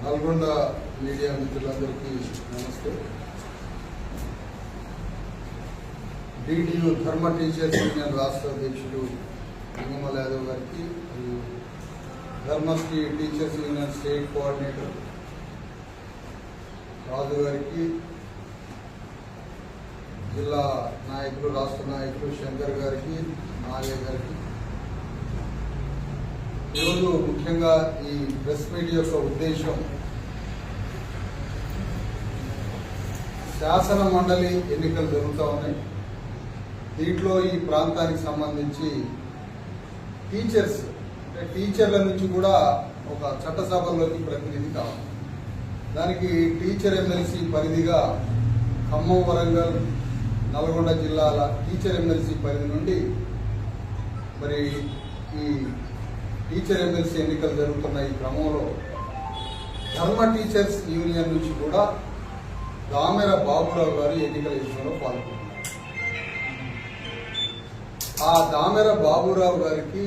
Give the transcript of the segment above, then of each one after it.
Nalgonda media మిత్రులందరికీ నమస్తే. DTU ధర్మ టీచర్స్ యూనియన్ రాష్ట్ర అధ్యక్షుడు లింగమల యాదవ్ గారికి, Dharmashri teachers union state coordinator Raju గారికి, జిల్లా నాయకులు, రాష్ట్ర నాయకులు శంకర్ గారికి, నాగయ్య గారికి, ఈరోజు ముఖ్యంగా ఈ ప్రెస్ మీట్ యొక్క ఉద్దేశం శాసన మండలి ఎన్నికలు జరుగుతూ ఉన్నాయి. దీంట్లో ఈ ప్రాంతానికి సంబంధించి టీచర్ల నుంచి కూడా ఒక చట్టసభల్లోకి ప్రతినిధి కావాలి. దానికి టీచర్ ఎమ్మెల్సీ పరిధిగా ఖమ్మం, వరంగల్, నల్గొండ జిల్లాల టీచర్ ఎమ్మెల్సీ పరిధి నుండి మరి ఈ టీచర్ ఎమ్మెల్సీ ఎన్నికలు జరుగుతున్న ఈ క్రమంలో ధర్మ టీచర్స్ యూనియన్ నుంచి కూడా దామెర బాబురావు గారు ఎన్నికల విషయంలో పాల్గొన్నారు. ఆ దామెర బాబురావు గారికి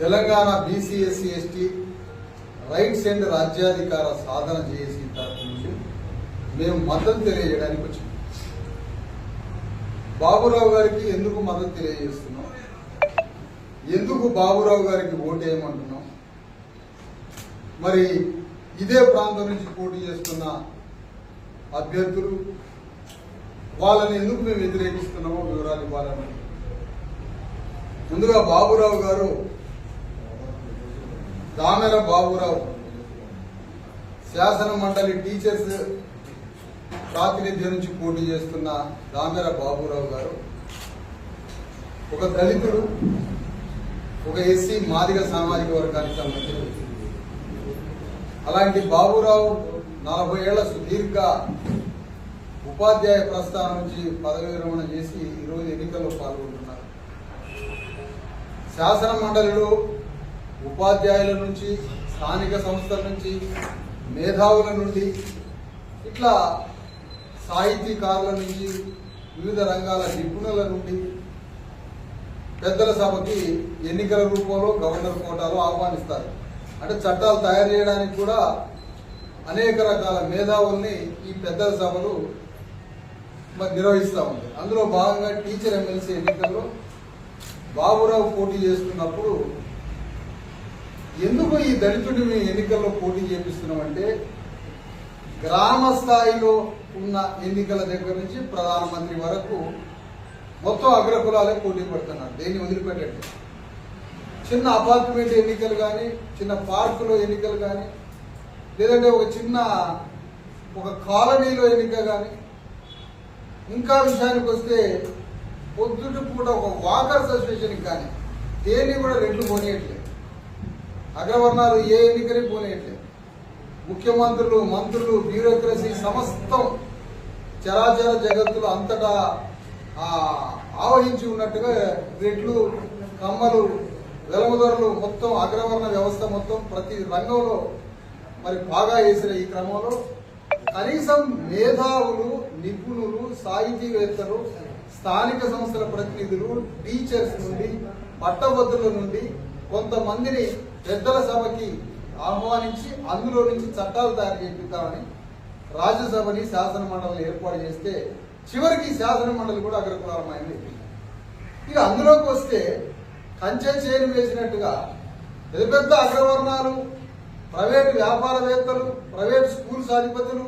Telangana BC SC ST rights and రాజ్యాధికార సాధన చేసి తరఫు నుంచి మేము మద్దతు తెలియజేయడానికి వచ్చింది. బాబురావు గారికి ఎందుకు మద్దతు తెలియజేస్తున్నాం, ఎందుకు బాబురావు గారికి ఓటేయమంటున్నాం, మరి ఇదే ప్రాంతం నుంచి పోటీ చేస్తున్న అభ్యర్థులు వాళ్ళని ఎందుకు మేము వ్యతిరేకిస్తున్నామో వివరాలు ఇవ్వాలని. ముందుగా బాబురావు గారు, దామెర బాబురావు శాసన మండలి టీచర్స్ ప్రాతినిధ్యం నుంచి పోటీ చేస్తున్న దామెర బాబురావు గారు ఒక దళితుడు, ఒక ఎస్సీ మాదిగ సామాజిక వర్గానికి సంబంధించిన. అలాంటి బాబురావు 40 ఏళ్ల సుదీర్ఘ ఉపాధ్యాయ ప్రస్థానం నుంచి పదవి విరమణ చేసి ఈరోజు ఎన్నికల్లో పాల్గొంటున్నారు. శాసన మండలిలో ఉపాధ్యాయుల నుంచి, స్థానిక సంస్థల నుంచి, మేధావుల నుండి, ఇట్లా సాహితీకారుల నుంచి, వివిధ రంగాల నిపుణుల నుండి పెద్దల సభకి ఎన్నికల రూపంలో గవర్నర్ కోటాలో ఆహ్వానిస్తారు. అంటే చట్టాలు తయారు చేయడానికి కూడా అనేక రకాల మేధావుల్ని ఈ పెద్దల సభలు నిర్వహిస్తూ ఉంటాయి. అందులో భాగంగా టీచర్ ఎమ్మెల్సీ ఎన్నికల్లో బాబురావు పోటీ చేస్తున్నప్పుడు ఎందుకు ఈ దళితుడిని ఎన్నికల్లో పోటీ చేపిస్తున్నామంటే, గ్రామ స్థాయిలో ఉన్న ఎన్నికల దగ్గర నుంచి ప్రధానమంత్రి వరకు మొత్తం అగ్రకులాలే పోటీ పడుతున్నారు. దేన్ని వదిలిపెట్టండి. చిన్న అపార్ట్మెంట్ ఎన్నికలు కానీ, చిన్న పార్కులో ఎన్నికలు కానీ, లేదంటే ఒక కాలనీలో ఎన్నిక కానీ, ఇంకా విషయానికి వస్తే పొద్దుటి పూట ఒక వాకర్స్ అసోసియేషన్కి కానీ దేన్ని కూడా రెడ్లు పోనీయట్లేదు. అగ్రవర్ణాలు ఏ ఎన్నికని పోనీయట్లేదు. ముఖ్యమంత్రులు, మంత్రులు, బ్యూరోక్రసీ సమస్తం చరాచర జగత్తులు అంతటా ఆవహించి ఉన్నట్టుగా రెడ్లు, కమ్మలు, వెలముదరులు మొత్తం అగ్రవర్ణ వ్యవస్థ మొత్తం ప్రతి రంగంలో మరి బాగా వేసిన ఈ క్రమంలో కనీసం మేధావులు, నిపుణులు, సాహితీవేత్తలు, స్థానిక సంస్థల ప్రతినిధులు, టీచర్స్ నుండి, పట్టభద్రుల నుండి కొంతమందిని పెద్దల సభకి ఆహ్వానించి అందులో నుంచి చట్టాలు తయారు చేపిద్దామని రాజ్యసభని, శాసన మండలిని ఏర్పాటు చేస్తే చివరికి శాసన మండలి కూడా అగ్రకులాలమైంది. ఇక అందులోకి వస్తే కంచె చేరు వేసినట్టుగా పెద్ద పెద్ద అగ్రవర్ణాలు, ప్రైవేటు వ్యాపారవేత్తలు, ప్రైవేట్ స్కూల్స్ అధిపతులు,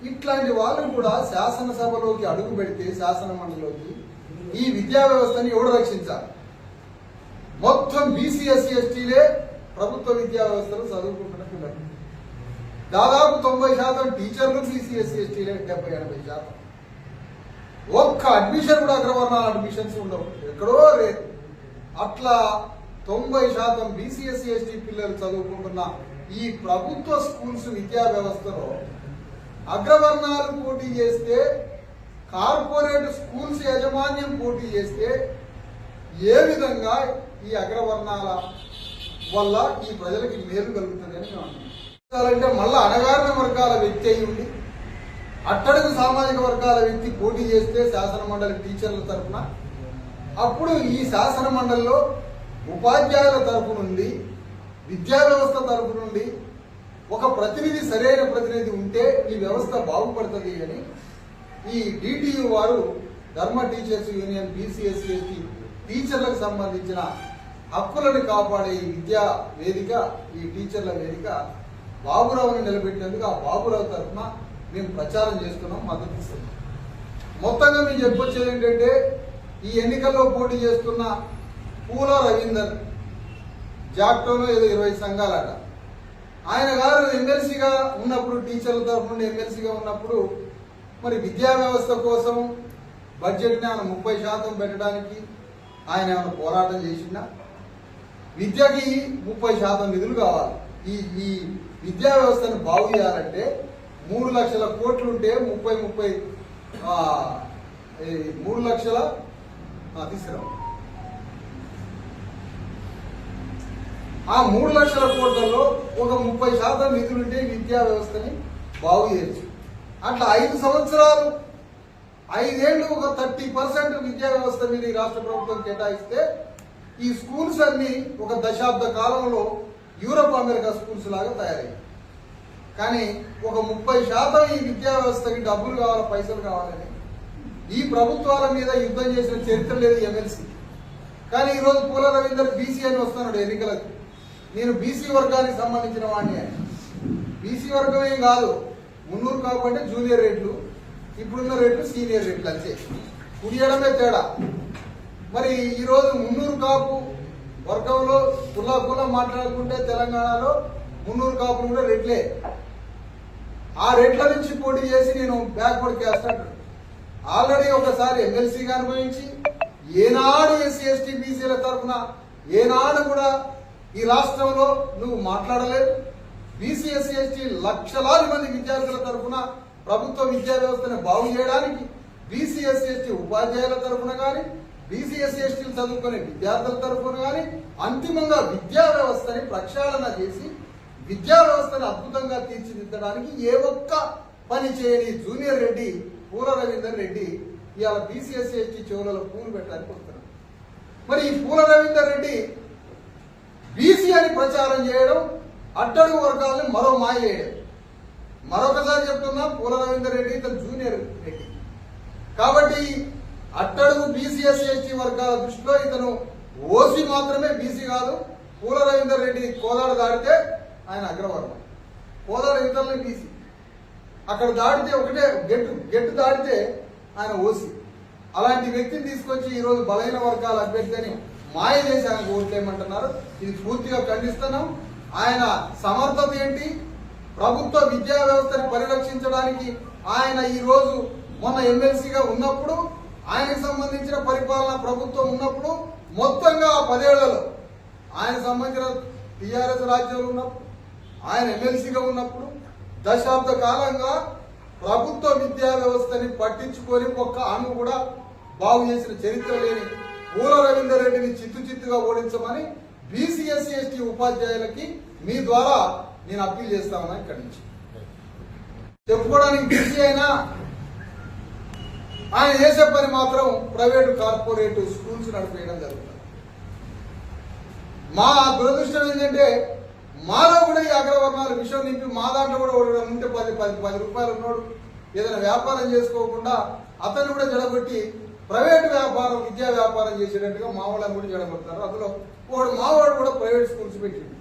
ఇట్లాంటి వాళ్ళు కూడా శాసనసభలోకి అడుగు పెడితే, శాసన మండలిలోకి ఈ విద్యా వ్యవస్థని ఎవడు రక్షించాలి? మొత్తం బీసీ ఎస్సీ ఎస్టీలే ప్రభుత్వ విద్యా వ్యవస్థలు చదువుకుంటున్న పిల్లలు. దాదాపు 90% టీచర్లు బీసీ ఎస్సీ ఎస్టీలే, 70-80%. ఒక్క అడ్మిషన్ కూడా అగ్రవర్ణాల అడ్మిషన్స్ ఉండవు, ఎక్కడో లేదు. అట్లా 90% బీసీ ఎస్సీ ఎస్టీ పిల్లలు చదువుకుంటున్న ఈ ప్రభుత్వ స్కూల్స్ విద్యా వ్యవస్థలో అగ్రవర్ణాలు పోటీ చేస్తే, కార్పొరేట్ స్కూల్స్ యాజమాన్యం పోటీ చేస్తే ఏ విధంగా ఈ అగ్రవర్ణాల వల్ల ఈ ప్రజలకి మేలు కలుగుతుందని మేము అంటున్నాం. మళ్ళా అణగారిన వర్గాల వ్యక్తి అయి ఉండి అట్టడుగు సామాజిక వర్గాల వ్యక్తి పోటీ చేస్తే శాసన మండలి టీచర్ల తరఫున, అప్పుడు ఈ శాసన మండలిలో ఉపాధ్యాయుల తరఫు నుండి విద్యా వ్యవస్థ తరపు నుండి ఒక ప్రతినిధి, సరైన ప్రతినిధి ఉంటే ఈ వ్యవస్థ బాగుపడుతుంది అని ఈ డిటియు వారు ధర్మ టీచర్స్ యూనియన్ BCSC ST టీచర్లకు సంబంధించిన హక్కులను కాపాడే ఈ విద్యా వేదిక, ఈ టీచర్ల వేదిక బాబురావుని నిలబెట్టేందుకు ఆ బాబురావు తరఫున మేము ప్రచారం చేస్తున్నాం, మద్దతు ఇస్తున్నాం. మొత్తంగా మేము చెప్పొచ్చేది ఏంటంటే, ఈ ఎన్నికల్లో పోటీ చేస్తున్న పూల రవీందర్, జాక్టోలో ఏదో 20 సంఘాలట, ఆయన గారు ఎమ్మెల్సీగా ఉన్నప్పుడు, టీచర్ల తరఫు నుండి ఎమ్మెల్సీగా ఉన్నప్పుడు మరి విద్యా వ్యవస్థ కోసం బడ్జెట్ని ఆయన 30% పెట్టడానికి ఆయన ఏమైనా పోరాటం చేసిందా? విద్యకి 30% నిధులు కావాలి. ఈ విద్యా వ్యవస్థను బాగు చేయాలంటే 3 లక్షల కోట్లుంటే 3 లక్షల తీసుకురా, ఆ 3 లక్షల కోట్లలో ఒక 30% నిధులుంటే విద్యా వ్యవస్థని బాగు చేయొచ్చు. అట్లా 5 సంవత్సరాలు, 5 ఏళ్ళు ఒక 30% విద్యా వ్యవస్థ మీద ఈ రాష్ట్ర ప్రభుత్వం కేటాయిస్తే ఈ స్కూల్స్ అన్ని ఒక దశాబ్ద కాలంలో యూరప్, అమెరికా స్కూల్స్ లాగా తయారయ్యాయి. కానీ ఒక 30% ఈ విద్యా వ్యవస్థకి డబ్బులు కావాలి, పైసలు కావాలని ఈ ప్రభుత్వాల మీద యుద్ధం చేసిన చరిత్ర లేదు ఎమ్మెల్సీ. కానీ ఈరోజు పూల రవీందర్ బీసీ అని వస్తున్నాడు ఎన్నికలకు. నేను బీసీ వర్గానికి సంబంధించిన వాడిని. బీసీ వర్గం ఏం కాదు, 300 కాపు అంటే జూనియర్ రేట్లు, ఇప్పుడున్న రేట్లు సీనియర్ రేట్లు అంతే, కుడియడమే తేడా. మరి ఈరోజు 300 కాపు వర్గంలో కుల మాట్లాడుకుంటే తెలంగాణలో 300 కాపులు కూడా రెట్లే. ఆ రెట్ల నుంచి పోటీ చేసి నేను బ్యాక్వర్డ్ క్యాస్ట్ అంటాడు. ఆల్రెడీ ఒకసారి ఎమ్మెల్సీగా అనుభవించి ఏనాడు SC ST BCల తరఫున ఏనాడు కూడా ఈ రాష్ట్రంలో నువ్వు మాట్లాడలేదు. BC SC ST లక్షలాది మంది విద్యార్థుల తరఫున ప్రభుత్వ విద్యా వ్యవస్థను బాగు చేయడానికి BC SC ST ఉపాధ్యాయుల తరఫున కానీ, BC SC ST చదువుకునే విద్యార్థుల తరఫున కానీ అంతిమంగా విద్యా వ్యవస్థని ప్రక్షాళన చేసి విద్యా వ్యవస్థను అద్భుతంగా తీర్చిదిద్దడానికి ఏ ఒక్క పని చేయని జూనియర్ రెడ్డి పూల రవీందర్ రెడ్డి ఇవాళ BC SC ST చెవులలో పూలు పెట్టడానికి వస్తున్నాడు. మరి ఈ పూల రవీందర్ రెడ్డి BC అని ప్రచారం చేయడం, అట్టడుగు వర్గాలను మరో మాయ చేయడం. మరొకసారి చెప్తున్నా, పూల రవీందర్ రెడ్డి ఇతను జూనియర్ రెడ్డి కాబట్టి అట్టడుగు BC SC ST వర్గాల దృష్టిలో ఇతను OC మాత్రమే, BC కాదు. పూల రవీందర్ రెడ్డి కోదాడు దాడితే ఆయన అగ్రవర్ణ, కోదాడు ఇతరులే BC. అక్కడ దాడితే ఒకటే గెట్టు దాడితే ఆయన OC. అలాంటి వ్యక్తిని తీసుకొచ్చి ఈరోజు బలహీన వర్గాల అభ్యర్థిని మాయ చేసి ఆయనకు ఓట్లేయమంటున్నారు. ఇది పూర్తిగా ఖండిస్తున్నాం. ఆయన సమర్థత ఏంటి? ప్రభుత్వ విద్యా వ్యవస్థని పరిరక్షించడానికి ఆయన ఈ రోజు మొన్న ఎమ్మెల్సీగా ఉన్నప్పుడు, ఆయనకు సంబంధించిన పరిపాలన ప్రభుత్వం ఉన్నప్పుడు, మొత్తంగా ఆ 10 ఏళ్లలో ఆయన సంబంధించిన TRS రాజ్యంలో ఉన్నప్పుడు, ఆయన ఎమ్మెల్సీగా ఉన్నప్పుడు దశాబ్ద కాలంగా ప్రభుత్వ విద్యా వ్యవస్థని పట్టించుకొని ఒక్క అణువు కూడా బాగు చేసిన చరిత్ర లేని పూల రవీందర్ రెడ్డిని చిత్తుగా ఓడించమని BC SC ST ఉపాధ్యాయులకి మీ ద్వారా నేను అప్పీల్ చేస్తామన్నా. ఇక్కడి నుంచి చెప్పుకోవడానికి BC అయినా ఆయన చేసే పని మాత్రం ప్రైవేటు కార్పొరేట్ స్కూల్స్ నడిపేయడం జరుగుతుంది. మా దురదృష్టం ఏంటంటే మాలో కూడా ఈ అగ్రవర్ణాల విషయం నింపి మా దాంట్లో కూడా ఉంటే 10 రూపాయలు ఉన్నోడు ఏదైనా వ్యాపారం చేసుకోకుండా అతను కూడా జడగొట్టి ప్రైవేట్ వ్యాపారం, విద్యా వ్యాపారం చేసేటట్టుగా మావాళ్ళని కూడా జడగొడతారు. అందులో మావాడు కూడా ప్రైవేట్ స్కూల్స్ పెట్టింది.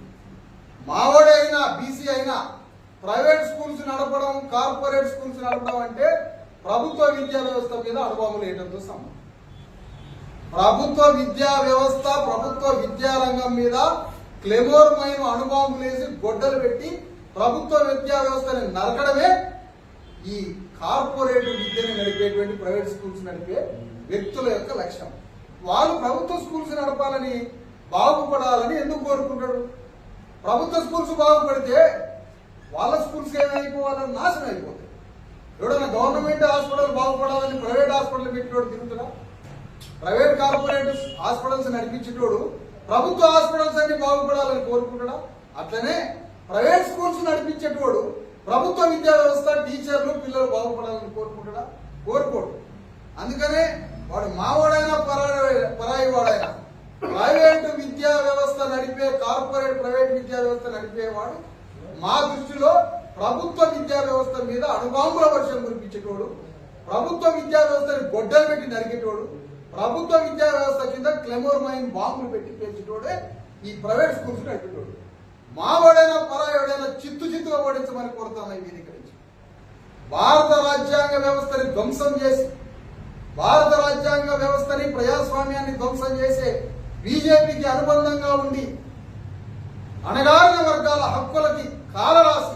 మావాడే అయినా BC అయినా ప్రైవేట్ స్కూల్స్ నడపడం, కార్పొరేట్ స్కూల్స్ నడపడం అంటే ప్రభుత్వ విద్యా వ్యవస్థ మీద అనుభవం లేయడంతో సమానం. ప్రభుత్వ విద్యా వ్యవస్థ, ప్రభుత్వ విద్యారంగం మీద క్లెమోర్మైన అనుభవం లేసి గొడ్డలు పెట్టి ప్రభుత్వ విద్యా వ్యవస్థని నరకడమే ఈ కార్పొరేట్ విద్యను నడిపేటువంటి ప్రైవేట్ స్కూల్స్ నడిపే వ్యక్తుల యొక్క లక్ష్యం. వాళ్ళు ప్రభుత్వ స్కూల్స్ నడపాలని, బాగుపడాలని ఎందుకు కోరుకుంటాడు? ప్రభుత్వ స్కూల్స్ బాగుపడితే వాళ్ళ స్కూల్స్ ఏమైపోవాలని నాశనం అయిపోతాయి. ఎవడన్నా గవర్నమెంట్ హాస్పిటల్ బాగుపడాలని ప్రైవేట్ హాస్పిటల్ పెట్టినోడు తిరుగుతున్నా, ప్రైవేట్ కార్పొరేట్ హాస్పిటల్స్ నడిపించేటోడు ప్రభుత్వ హాస్పిటల్స్ అన్ని బాగుపడాలని కోరుకుంటాడా? అట్లనే ప్రైవేట్ స్కూల్స్ నడిపించేటోడు ప్రభుత్వ విద్యా వ్యవస్థ, టీచర్లు, పిల్లలు బాగుపడాలని కోరుకుంటాడా? కోరుకోడు. అందుకనే వాడు మావాడైనా పరాయి వాడైనా ప్రైవేటు విద్యా వ్యవస్థ నడిపే ప్రైవేట్ విద్యా వ్యవస్థ నడిపేవాడు మా దృష్టిలో ప్రభుత్వ విద్యా వ్యవస్థ మీద అణుబాంబుల వర్షం కురిపించేటోడు, ప్రభుత్వ విద్యా వ్యవస్థని గొడ్డలు పెట్టి నరికేటోడు, ప్రభుత్వ విద్యా వ్యవస్థ కింద క్లెమోర్ మైన్ బాంబులు పెట్టి పేర్చేటోడే ఈ ప్రైవేట్ స్కూల్స్ నడిపేటోడు. మావాడైనా పరాయోడైనా చిత్తుగా ఓడించమని కోరుతాను ఈ వేదిక నుంచి. భారత రాజ్యాంగ వ్యవస్థని ధ్వంసం చేసి, భారత రాజ్యాంగ వ్యవస్థని ప్రజాస్వామ్యాన్ని ధ్వంసం చేసే బీజేపీకి అనుబంధంగా ఉండి అణగారిన వర్గాల హక్కులకి కాలరాసి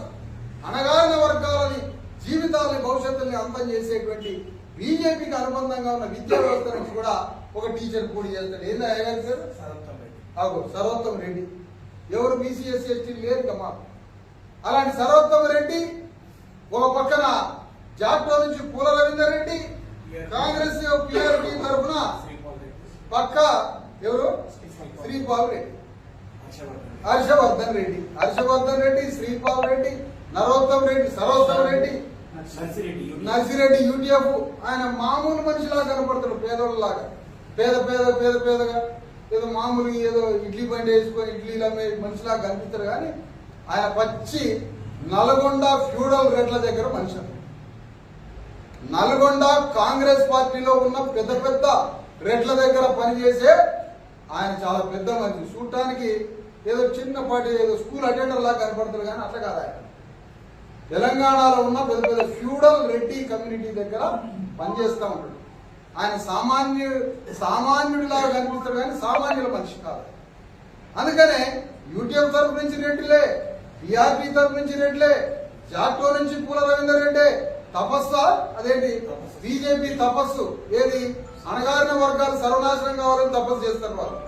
అణగారిన వర్గాలని జీవితాలని భవిష్యత్తుని అంతం చేసేటువంటి బీజేపీకి అనుబంధంగా ఉన్న విద్యా వ్యవస్థ నుంచి కూడా ఒక టీచర్ పోటీ చేస్తాడు. ఏంది అయ్యారు సార్? సర్వోత్తమ్ రెడ్డి. ఎవరు బీసీ ఎస్సీ ఎస్టీ లేరు కమ్మా. అలాంటి సర్వోత్తమ్ రెడ్డి ఒక పక్కన జాట్లో నుంచి పూల రవీందర్ రెడ్డి, కాంగ్రెస్ పిఆర్పీ తరఫున పక్క ఎవరు శ్రీపాల్ రెడ్డి, హర్షవర్ధన్ రెడ్డి, శ్రీపాల్ రెడ్డి, నరోత్తమ్ రెడ్డి, సర్వోత్తమ్ రెడ్డి, నర్సిరెడ్డి యూటీఎఫ్. ఆయన మామూలు మనిషిలాగా కనపడతాడు, పేదోళ్ళలాగా, పేదగా ఏదో మామూలు ఏదో ఇడ్లీ బండి వేసుకొని ఇడ్లీలు అమ్మే మనిషిలాగా కనిపిస్తారు. కానీ ఆయన పచ్చి నల్గొండ ఫ్యూడల్ రేట్ల దగ్గర మనిషి. నల్గొండ కాంగ్రెస్ పార్టీలో ఉన్న పెద్ద రేట్ల దగ్గర పనిచేసే ఆయన చాలా పెద్ద మనిషి. చూడటానికి ఏదో చిన్నపాటి ఏదో స్కూల్ అటెండర్ లాగా కనపడతారు, కానీ అట్లా కాదు. ఆయన తెలంగాణలో ఉన్న పెద్ద ఫ్యూడల్ రెడ్డి కమ్యూనిటీ దగ్గర పనిచేస్తూ ఉంటాడు. ఆయన సామాన్యుడిలాగా కనిపిస్తాడు, కానీ సామాన్యుల మనిషి కాదు. అందుకనే యూటీఎఫ్ తరఫు నుంచి రెడ్డిలే, టీఆర్పీ తరఫు నుంచి రెడ్లే, జాట్లో నుంచి పూల రవీందర్ రెడ్డి. తపస్సు అదేంటి? బీజేపీ తపస్సు ఏది? అణగారిన వర్గాలు సర్వనాశనం కావాలని తపస్సు చేస్తారు వాళ్ళు.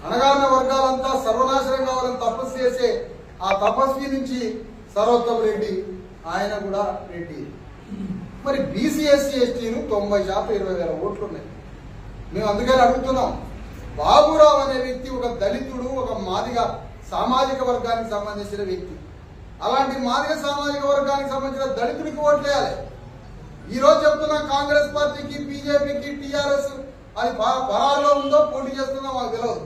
అణగారిన వర్గాలంతా సర్వనాశనం కావాలని తపస్సు చేసే ఆ తపస్వి నుంచి సర్వోత్తమ్ రెడ్డి, ఆయన కూడా రెడ్డి. మరి బీసీ ఎస్సీ ఎస్టీలు 90% 20,000 ఓట్లు ఉన్నాయి. మేము అందుకని అడుగుతున్నాం, బాబురావు అనే వ్యక్తి ఒక దళితుడు, ఒక మాదిగ సామాజిక వర్గానికి సంబంధించిన వ్యక్తి. అలాంటి మాదిగ సామాజిక వర్గానికి సంబంధించిన దళితుడికి ఓట్లేయాలి. ఈ రోజు చెప్తున్నా కాంగ్రెస్ పార్టీకి, బీజేపీకి, టీఆర్ఎస్ అది పరాల్లో ఉందో పోటీ చేస్తుందో మాకు తెలియదు.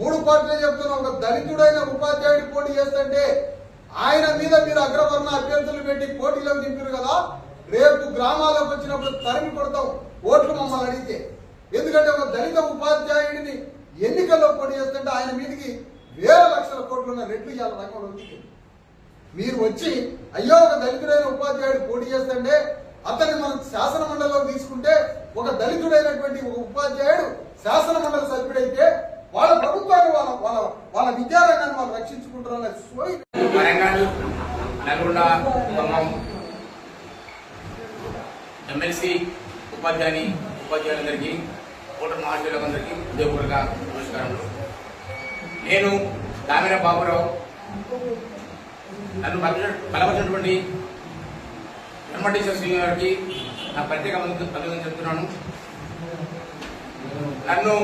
3 పార్టీలు చెప్తున్నా, ఒక దళితుడైన ఉపాధ్యాయుడు పోటీ చేస్తుంటే ఆయన మీద మీరు అగ్రవర్ణ అభ్యర్థులు పెట్టి పోటీలోకి దింపారు కదా, రేపు గ్రామాలకు వచ్చినప్పుడు తరిమి కొడతాం ఓట్లు మమ్మల్ని అడిగితే. ఎందుకంటే ఒక దళిత ఉపాధ్యాయుడిని ఎన్నికల్లో పోటీ చేస్తుంటే ఆయన మీదకి వేల లక్షల కోట్లున్న రెడ్లు ఇవాళ రంగంలో ఉంది. మీరు వచ్చి అయ్యో ఒక దళితుడైన ఉపాధ్యాయుడు పోటీ చేస్తుంటే అతన్ని మనం శాసన మండలిలో తీసుకుంటే ఒక దళితుడైనటువంటి ఒక ఉపాధ్యాయుడు శాసన మండలి సభ్యుడైతే వాళ్ళ ప్రభుత్వాన్ని వాళ్ళ విద్యారంగాన్ని వాళ్ళు రక్షించుకుంటారన్న సోయి. ఎమ్మెల్సీ ఉపాధ్యాయులందరికీ, ఓటర్ మహాశయులందరికీ ఉద్యోగులుగా నమస్కారములు. నేను దామిర బాబురావు. నన్ను బలపరిచినటువంటి వెంకటేశ్వర శ్రీ గారికి నా ప్రత్యేక అభినందన చెప్తున్నాను. నన్ను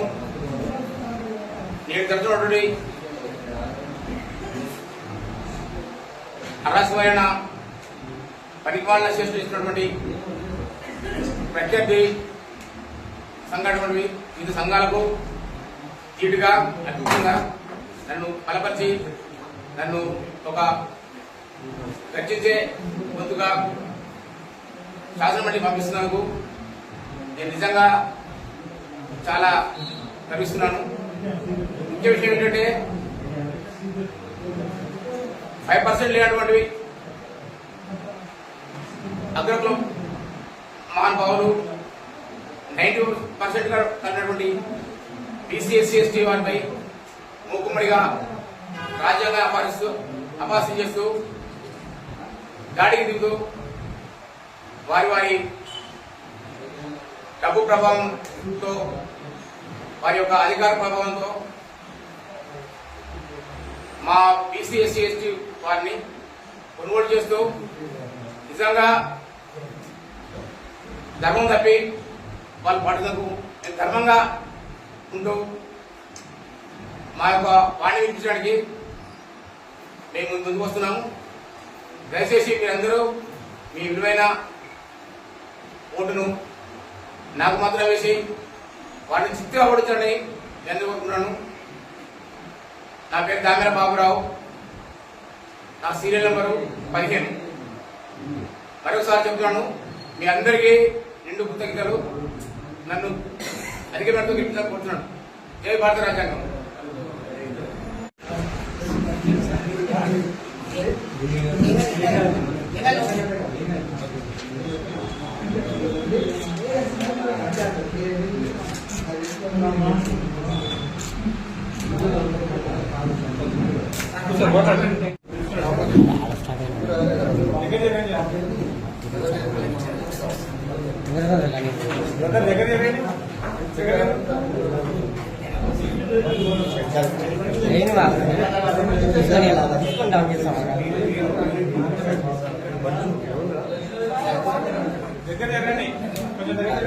నేను జరుగుతున్నటువంటి అరాచకమైన పరిపాలన చేస్తున్నటువంటి ప్రత్యర్థి సంఘటనవి వివిధ సంఘాలకు తీటుగా అద్భుతంగా నన్ను బలపరిచి నన్ను ఒక రక్షించే గొంతుగా శాసనమండలి పంపిస్తున్నందుకు నేను నిజంగా చాలా గర్విస్తున్నాను. ముఖ్య విషయం ఏంటంటే 5% లేనటువంటివి అగ్రకులం మహానుభావులు 90% కలిగినటువంటి బీసీ ఎస్సీ ఎస్టీ వారిపై మూకుమ్మడిగా రాజ్యాంగ అపాస్యం చేస్తూ దాడికి దిగుతూ వారి డబ్బు ప్రభావంతో, వారి యొక్క అధికార ప్రభావంతో మా బీసీ ఎస్సీ ఎస్టీ వారిని కొనుగోలు చేస్తూ నిజంగా ధర్మం తప్పి వాళ్ళ పట్టుదలకు నేను ధర్మంగా ఉంటూ మా యొక్క వాణి వినిపించడానికి మేము ముందుకు వస్తున్నాము. దయచేసి మీరందరూ మీ విలువైన ఓటును నాకు మాత్రం వేసి వారిని చిత్తుగా ఓడించండి. ఎందుకు కోరుకుంటున్నాను. నా పేరు దామెర బాబురావు, నా సీరియల్ నెంబరు 15. మరొకసారి చెప్తున్నాను, మీ అందరికీ నిండు కృతజ్ఞతలు. నన్ను అధిక మేరకు కోరుతున్నాను. జై భారత రాజ్యాంగం.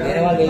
వేరే వాళ్ళు